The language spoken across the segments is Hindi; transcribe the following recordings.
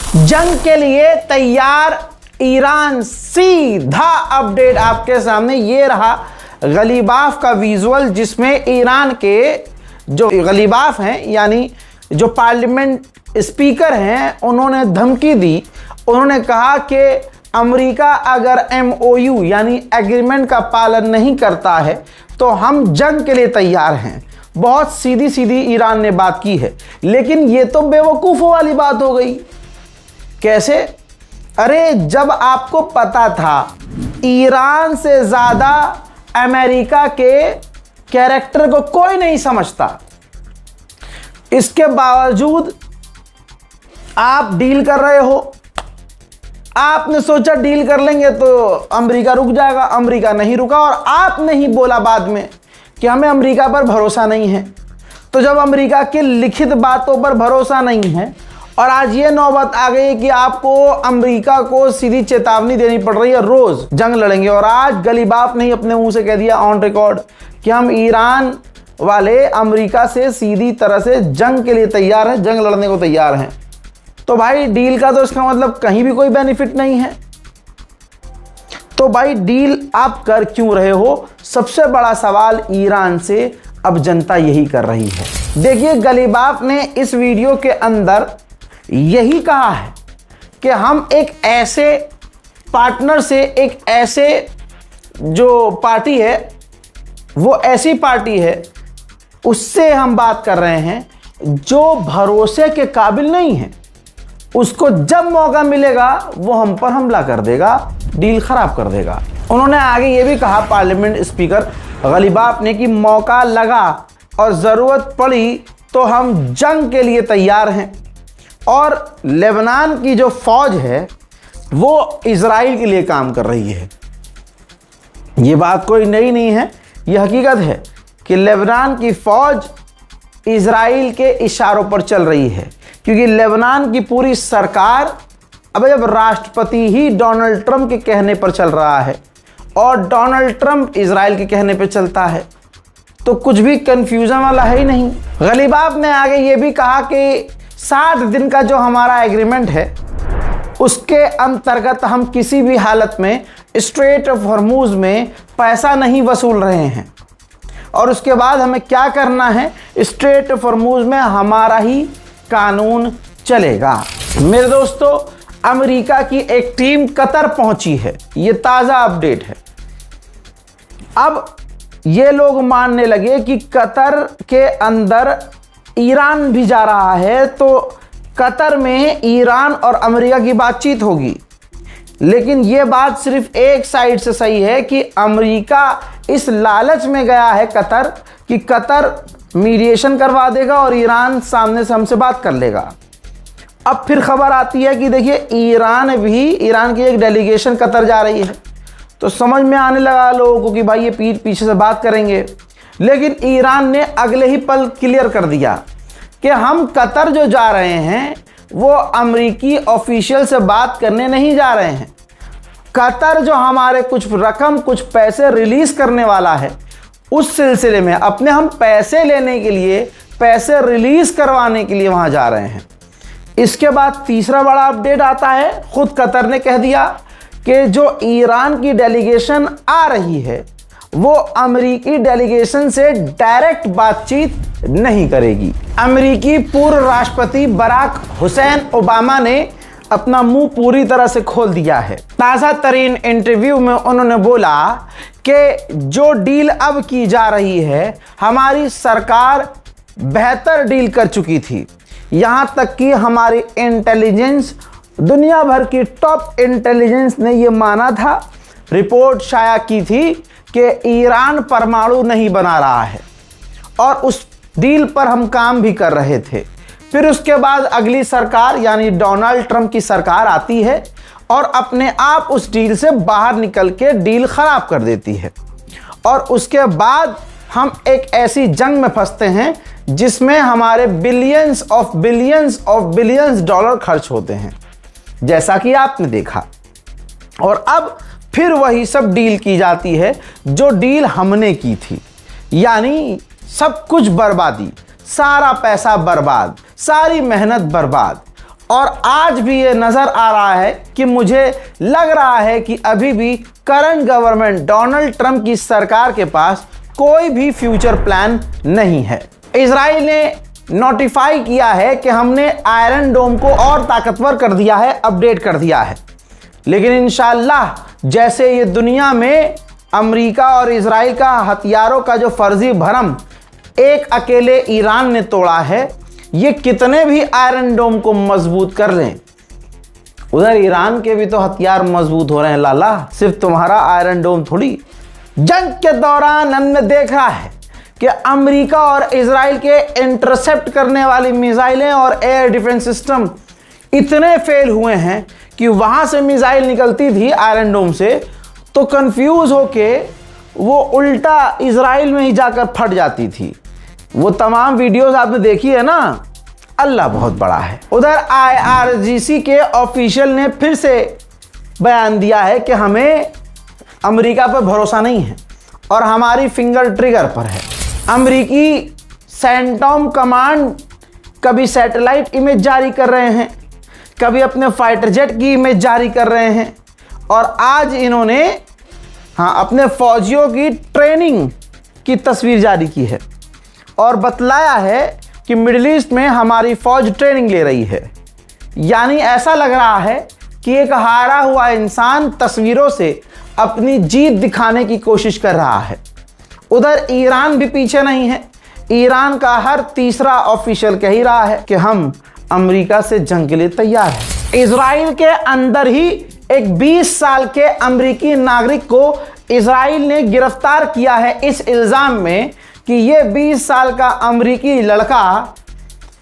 जंग के लिए तैयार ईरान, सीधा अपडेट आपके सामने। ये रहा गलीबाफ का विजुअल, जिसमें ईरान के जो गलीबाफ हैं यानी जो पार्लियामेंट स्पीकर हैं, उन्होंने धमकी दी। उन्होंने कहा कि अमेरिका अगर MOU यानी एग्रीमेंट का पालन नहीं करता है तो हम जंग के लिए तैयार हैं। बहुत सीधी सीधी ईरान ने बात की है, लेकिन ये तो बेवकूफ़ों वाली बात हो गई। कैसे? अरे जब आपको पता था ईरान से ज़्यादा अमेरिका के कैरेक्टर को कोई नहीं समझता, इसके बावजूद आप डील कर रहे हो। आपने सोचा डील कर लेंगे तो अमेरिका रुक जाएगा, अमेरिका नहीं रुका, और आपने ही बोला बाद में कि हमें अमेरिका पर भरोसा नहीं है। तो जब अमेरिका की लिखित बातों पर भरोसा नहीं है और आज ये नौबत आ गई कि आपको अमेरिका को सीधी चेतावनी देनी पड़ रही है, रोज जंग लड़ेंगे, और आज गलीबाफ ने अपने मुंह से कह दिया ऑन रिकॉर्ड कि हम ईरान वाले अमेरिका से सीधी तरह से जंग के लिए तैयार हैं, जंग लड़ने को तैयार हैं। तो भाई डील का तो इसका मतलब कहीं भी कोई बेनिफिट नहीं है। तो भाई डील आप कर क्यों रहे हो? सबसे बड़ा सवाल ईरान से अब जनता यही कर रही है। देखिए, गलीबाफ ने इस वीडियो के अंदर यही कहा है कि हम एक ऐसे पार्टनर से, एक ऐसे जो पार्टी है, वो ऐसी पार्टी है, उससे हम बात कर रहे हैं जो भरोसे के काबिल नहीं है। उसको जब मौका मिलेगा वो हम पर हमला कर देगा, डील खराब कर देगा। उन्होंने आगे ये भी कहा पार्लियामेंट स्पीकर गलीबाफ ने कि मौका लगा और ज़रूरत पड़ी तो हम जंग के लिए तैयार हैं। और लेबनान की जो फौज है वो इजराइल के लिए काम कर रही है। ये बात कोई नई नहीं है, ये हकीकत है कि लेबनान की फौज इजराइल के इशारों पर चल रही है, क्योंकि लेबनान की पूरी सरकार अब जब राष्ट्रपति ही डोनाल्ड ट्रंप के कहने पर चल रहा है और डोनाल्ड ट्रंप इजराइल के कहने पर चलता है, तो कुछ भी कंफ्यूजन वाला है ही नहीं। गलीबाफ ने आगे ये भी कहा कि 60 दिन का जो हमारा एग्रीमेंट है उसके अंतर्गत हम किसी भी हालत में स्ट्रेट ऑफ हॉर्मूज में पैसा नहीं वसूल रहे हैं, और उसके बाद हमें क्या करना है, स्ट्रेट ऑफ हॉर्मूज में हमारा ही कानून चलेगा। मेरे दोस्तों, अमेरिका की एक टीम कतर पहुंची है, ये ताज़ा अपडेट है। अब ये लोग मानने लगे कि कतर के अंदर ईरान भी जा रहा है, तो कतर में ईरान और अमेरिका की बातचीत होगी। लेकिन ये बात सिर्फ एक साइड से सही है कि अमेरिका इस लालच में गया है कतर कि कतर मीडिएशन करवा देगा और ईरान सामने से हमसे बात कर लेगा। अब फिर खबर आती है कि देखिए ईरान की एक डेलीगेशन कतर जा रही है, तो समझ में आने लगा लोगों को कि भाई ये पीठ पीछे से बात करेंगे। लेकिन ईरान ने अगले ही पल क्लियर कर दिया कि हम कतर जो जा रहे हैं वो अमेरिकी ऑफिशियल से बात करने नहीं जा रहे हैं। कतर जो हमारे कुछ रकम, कुछ पैसे रिलीज करने वाला है, उस सिलसिले में अपने हम पैसे लेने के लिए, पैसे रिलीज करवाने के लिए वहां जा रहे हैं। इसके बाद तीसरा बड़ा अपडेट आता है, खुद कतर ने कह दिया कि जो ईरान की डेलीगेशन आ रही है वो अमेरिकी डेलीगेशन से डायरेक्ट बातचीत नहीं करेगी। अमेरिकी पूर्व राष्ट्रपति बराक हुसैन ओबामा ने अपना मुंह पूरी तरह से खोल दिया है। ताज़ा तरीन इंटरव्यू में उन्होंने बोला कि जो डील अब की जा रही है, हमारी सरकार बेहतर डील कर चुकी थी। यहाँ तक कि हमारी इंटेलिजेंस, दुनिया भर की टॉप इंटेलिजेंस ने ये माना था, रिपोर्ट शाया की थी कि ईरान परमाणु नहीं बना रहा है, और उस डील पर हम काम भी कर रहे थे। फिर उसके बाद अगली सरकार यानी डोनाल्ड ट्रंप की सरकार आती है और अपने आप उस डील से बाहर निकल के डील खराब कर देती है, और उसके बाद हम एक ऐसी जंग में फंसते हैं जिसमें हमारे बिलियंस ऑफ बिलियंस डॉलर खर्च होते हैं, जैसा कि आपने देखा। और अब फिर वही सब डील की जाती है जो डील हमने की थी, यानी सब कुछ बर्बादी, सारा पैसा बर्बाद, सारी मेहनत बर्बाद, और आज भी ये नजर आ रहा है कि मुझे लग रहा है कि अभी भी करंट गवर्नमेंट डोनाल्ड ट्रंप की सरकार के पास कोई भी फ्यूचर प्लान नहीं है। इजराइल ने नोटिफाई किया है कि हमने आयरन डोम को और ताकतवर कर दिया है, अपडेट कर दिया है, लेकिन इंशाअल्लाह जैसे ये दुनिया में अमेरिका और इजराइल का हथियारों का जो फर्जी भरम एक अकेले ईरान ने तोड़ा है, ये कितने भी आयरन डोम को मजबूत कर लें, उधर ईरान के भी तो हथियार मजबूत हो रहे हैं लाला, सिर्फ तुम्हारा आयरन डोम थोड़ी। जंग के दौरान हमने देखा है कि अमेरिका और इजराइल के इंटरसेप्ट करने वाली मिसाइलें और एयर डिफेंस सिस्टम इतने फेल हुए हैं कि वहां से मिसाइल निकलती थी आयरन डोम से तो कंफ्यूज होके वो उल्टा इजराइल में ही जाकर फट जाती थी। वो तमाम वीडियोस आपने देखी है ना। अल्लाह बहुत बड़ा है। उधर IRGC के ऑफिशियल ने फिर से बयान दिया है कि हमें अमेरिका पर भरोसा नहीं है और हमारी फिंगर ट्रिगर पर है। अमेरिकी सेंटॉम कमांड कभी सैटेलाइट इमेज जारी कर रहे हैं, कभी अपने फाइटर जेट की इमेज जारी कर रहे हैं और आज इन्होंने अपने फौजियों की ट्रेनिंग की तस्वीर जारी की है और बतलाया है कि मिडिल ईस्ट में हमारी फौज ट्रेनिंग ले रही है। यानी ऐसा लग रहा है कि एक हारा हुआ इंसान तस्वीरों से अपनी जीत दिखाने की कोशिश कर रहा है। उधर ईरान भी पीछे नहीं है। ईरान का हर तीसरा ऑफिशियल कह ही रहा है कि हम अमेरिका से जंग के लिए तैयार हैं। इजराइल के अंदर ही एक 20 साल के अमेरिकी नागरिक को इजराइल ने गिरफ्तार किया है इस इल्जाम में कि ये 20 साल का अमेरिकी लड़का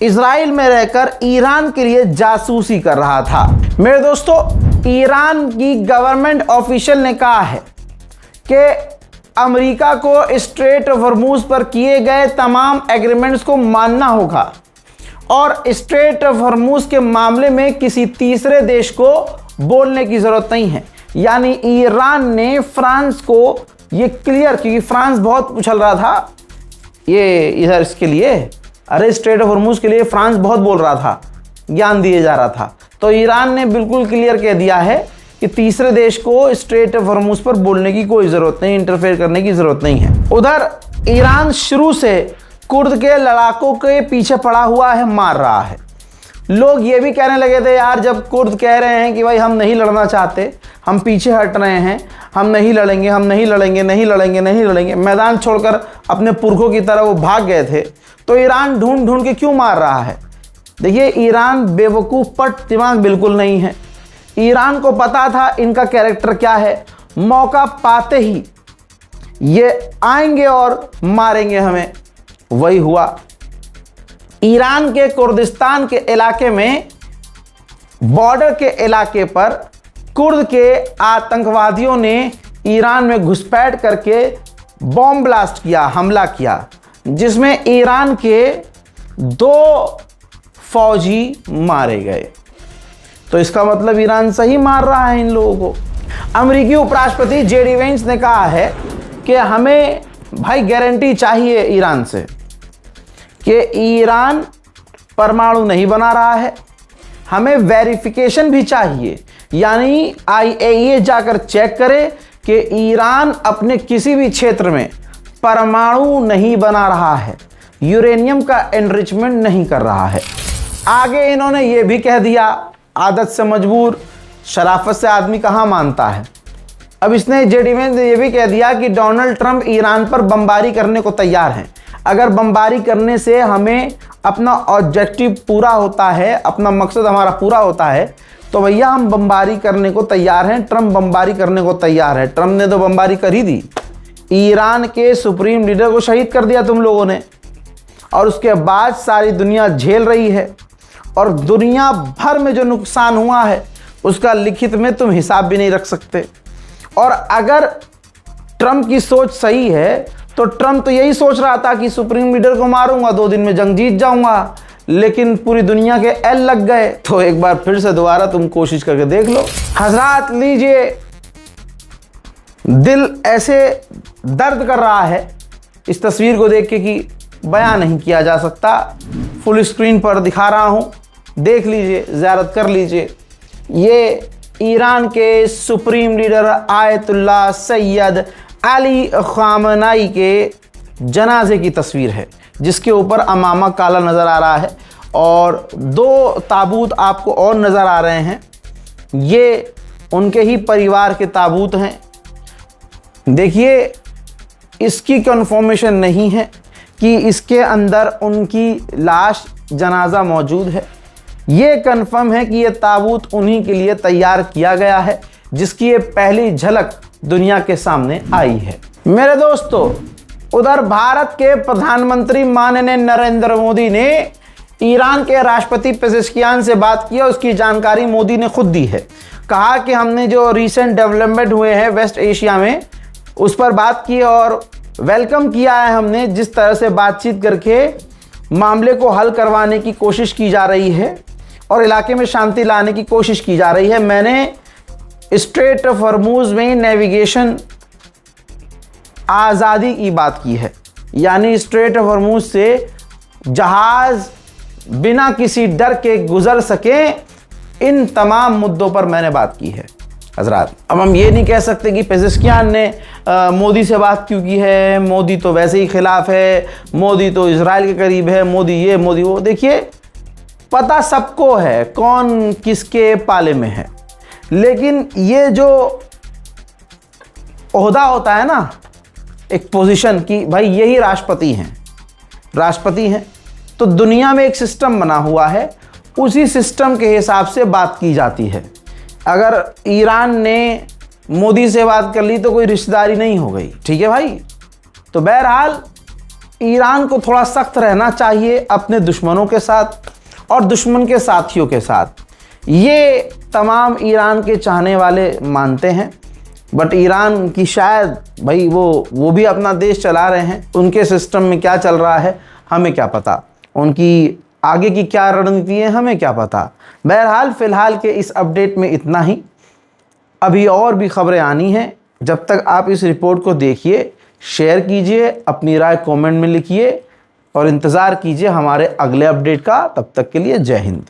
इजराइल में रहकर ईरान के लिए जासूसी कर रहा था। मेरे दोस्तों, ईरान की गवर्नमेंट ऑफिशियल ने कहा है कि अमेरिका को स्ट्रेट ऑफ हॉर्मुज पर किए गए तमाम एग्रीमेंट्स को मानना होगा और स्ट्रेट ऑफ हॉर्मुज के मामले में किसी तीसरे देश को बोलने की जरूरत नहीं है। यानी ईरान ने फ्रांस को ये क्लियर, क्योंकि फ्रांस बहुत उछल रहा था ये इधर इसके लिए, अरे स्ट्रेट ऑफ हॉर्मुज के लिए फ्रांस बहुत बोल रहा था, ज्ञान दिए जा रहा था, तो ईरान ने बिल्कुल क्लियर कह दिया है कि तीसरे देश को स्ट्रेट ऑफ हॉर्मुज पर बोलने की कोई ज़रूरत नहीं, इंटरफेयर करने की ज़रूरत नहीं है। उधर ईरान शुरू से कुर्द के लड़ाकों के पीछे पड़ा हुआ है, मार रहा है। लोग ये भी कहने लगे थे यार, जब कुर्द कह रहे हैं कि भाई हम नहीं लड़ना चाहते, हम पीछे हट रहे हैं, हम नहीं लड़ेंगे, हम नहीं लड़ेंगे, नहीं लड़ेंगे, नहीं लड़ेंगे, मैदान छोड़कर अपने पुरखों की तरह वो भाग गए थे, तो ईरान ढूंढ ढूंढ के क्यों मार रहा है? देखिए, ईरान बेवकूफ़ पट दिमाग बिल्कुल नहीं है। ईरान को पता था इनका कैरेक्टर क्या है, मौका पाते ही ये आएंगे और मारेंगे हमें। वही हुआ। ईरान के कुर्दिस्तान के इलाके में, बॉर्डर के इलाके पर कुर्द के आतंकवादियों ने ईरान में घुसपैठ करके बॉम्ब ब्लास्ट किया, हमला किया, जिसमें ईरान के 2 फौजी मारे गए। तो इसका मतलब ईरान सही मार रहा है इन लोगों को। अमेरिकी उपराष्ट्रपति JD वेंस ने कहा है कि हमें भाई गारंटी चाहिए ईरान से कि ईरान परमाणु नहीं बना रहा है, हमें वेरिफिकेशन भी चाहिए, यानी IAEA जाकर चेक करे कि ईरान अपने किसी भी क्षेत्र में परमाणु नहीं बना रहा है, यूरेनियम का एनरिचमेंट नहीं कर रहा है। आगे इन्होंने ये भी कह दिया, आदत से मजबूर, शराफत से आदमी कहाँ मानता है। अब इसने JD वेंस ने ये भी कह दिया कि डोनाल्ड ट्रंप ईरान पर बमबारी करने को तैयार हैं। अगर बमबारी करने से हमें अपना ऑब्जेक्टिव पूरा होता है, अपना मकसद हमारा पूरा होता है, तो भैया हम बमबारी करने को तैयार हैं। ट्रंप बमबारी करने को तैयार है। ट्रंप ने तो बमबारी कर ही दी, ईरान के सुप्रीम लीडर को शहीद कर दिया तुम लोगों ने, और उसके बाद सारी दुनिया झेल रही है और दुनिया भर में जो नुकसान हुआ है उसका लिखित में तुम हिसाब भी नहीं रख सकते। और अगर ट्रंप की सोच सही है तो ट्रंप तो यही सोच रहा था कि सुप्रीम लीडर को मारूंगा, 2 दिन में जंग जीत जाऊंगा, लेकिन पूरी दुनिया के एल लग गए। तो एक बार फिर से दोबारा तुम कोशिश करके देख लो। हजरात लीजिए, दिल ऐसे दर्द कर रहा है इस तस्वीर को देख के कि बयान नहीं किया जा सकता। फुल स्क्रीन पर दिखा रहा हूं, देख लीजिए, ज़ियारत कर लीजिए। ये ईरान के supreme leader Ayatollah Syed Ali Khamenei के जनाजे की तस्वीर है, जिसके ऊपर अमामा काला नज़र आ रहा है और 2 ताबूत आपको और नज़र आ रहे हैं। ये उनके ही परिवार के ताबूत हैं। देखिए, इसकी कन्फर्मेशन नहीं है कि इसके अंदर उनकी लाश जनाजा मौजूद है। ये कन्फर्म है कि ये ताबूत उन्हीं के लिए तैयार किया गया है, जिसकी ये पहली झलक दुनिया के सामने आई है। मेरे दोस्तों, उधर भारत के प्रधानमंत्री माननीय नरेंद्र मोदी ने ईरान के राष्ट्रपति पेजेश्कियान से बात की और उसकी जानकारी मोदी ने खुद दी है। कहा कि हमने जो रिसेंट डेवलपमेंट हुए हैं वेस्ट एशिया में, उस पर बात की और वेलकम किया है हमने। जिस तरह से बातचीत करके मामले को हल करवाने की कोशिश की जा रही है और इलाके में शांति लाने की कोशिश की जा रही है। मैंने स्ट्रेट ऑफ हॉर्मुज़ में नेविगेशन आज़ादी की बात की है, यानी स्ट्रेट ऑफ हॉर्मुज़ से जहाज़ बिना किसी डर के गुजर सकें, इन तमाम मुद्दों पर मैंने बात की है हजरात। अब हम ये नहीं कह सकते कि पेजेश्कियान ने मोदी से बात क्यों की है, मोदी तो वैसे ही खिलाफ है, मोदी तो इजराइल के करीब है, मोदी ये मोदी वो। देखिए, पता सबको है कौन किसके पाले में है, लेकिन ये जो ओहदा होता है ना, एक पोजीशन की, भाई यही राष्ट्रपति हैं, तो दुनिया में एक सिस्टम बना हुआ है, उसी सिस्टम के हिसाब से बात की जाती है। अगर ईरान ने मोदी से बात कर ली तो कोई रिश्तेदारी नहीं हो गई, ठीक है भाई। तो बहरहाल ईरान को थोड़ा सख्त रहना चाहिए अपने दुश्मनों के साथ और दुश्मन के साथियों के साथ। ये तमाम ईरान के चाहने वाले मानते हैं, बट ईरान की शायद भाई वो भी अपना देश चला रहे हैं, उनके सिस्टम में क्या चल रहा है हमें क्या पता, उनकी आगे की क्या रणनीति है हमें क्या पता। बहरहाल फ़िलहाल के इस अपडेट में इतना ही। अभी और भी खबरें आनी हैं। जब तक आप इस रिपोर्ट को देखिए, शेयर कीजिए, अपनी राय कमेंट में लिखिए और इंतज़ार कीजिए हमारे अगले अपडेट का। तब तक के लिए जय हिंद।